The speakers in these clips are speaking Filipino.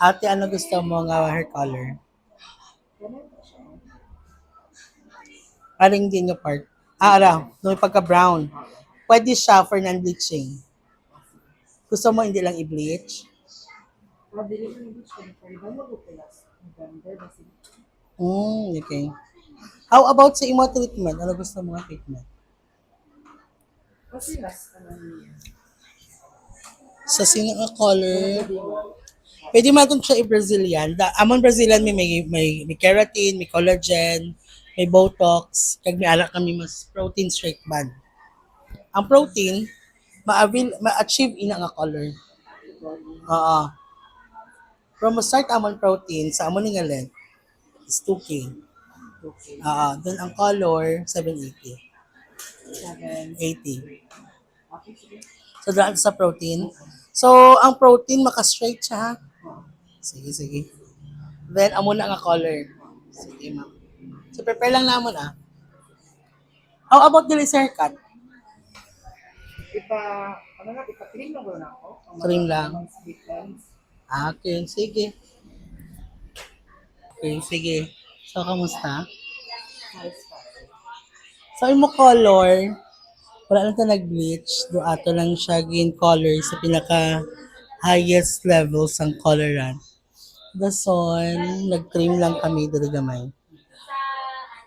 Ate, ano gusto mo nga hair color? Paring din yung part. No, pagka-brown. Pwede siya for non-bleaching. Gusto mo hindi lang i-bleach? Okay. How about sa imo treatment? Ano gusto mo nga treatment? Sa sino nga color? Pwede man itong siya i-Brazilian. Among Brazilian may keratin, may collagen, may botox, kag may ala kami mas protein straight band. Ang protein, ma-achieve ina nga color. Oo. From start amon protein sa amon nga length is 2K. Then ang color, 780. 80. So, dahil sa protein. So, ang protein, maka-straight siya, ha? Sige, sige. Then, amo na nga color. Sige, ma'am. So, prepare lang naman, ah. How about the laser cut? Trim lang. Okay, sige. Okay, sige. So, kamusta? So, imo color, wala lang ito nag-bleach. Do ato lang siya green color sa pinaka highest levels ang coloran. Dason, nag-trim lang kami dali gamay.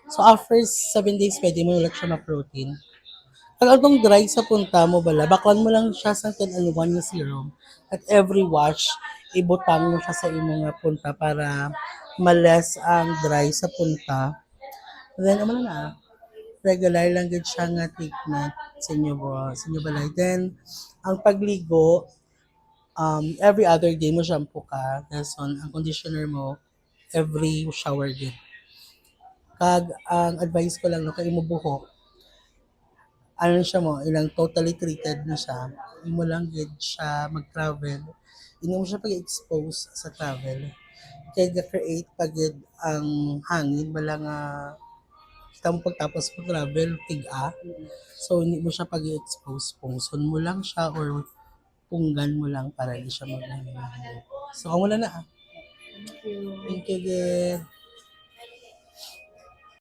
So after 7 days, pwede mo ulit siya ma-protein. Pag atong dry sa punta mo bala, bakwan mo lang siya sa 10-1 na serum. At every wash, ibutang mo siya sa imong nga punta para males ang dry sa punta. Then, ano na, regular lang gud siya nga treatment sa inyo sa inyo balay. Then, ang pagligo, every other day mo shampoo ka. Tapos ang conditioner mo, every shower din. Kag ang advice ko lang no kay mo buhok, ano siya mo, ilang totally treated na siya. Hindi mo lang gid siya mag-travel. Hindi mo siya pag-expose sa travel. Kaya ga-create pagid ang hangin bala nga kita mo pagtapos mo travel, tiga. So, hindi mo siya pag-expose. Pungson mo lang siya or punggan mo lang para hindi siya mag. So, ang wala na. Thank you, good.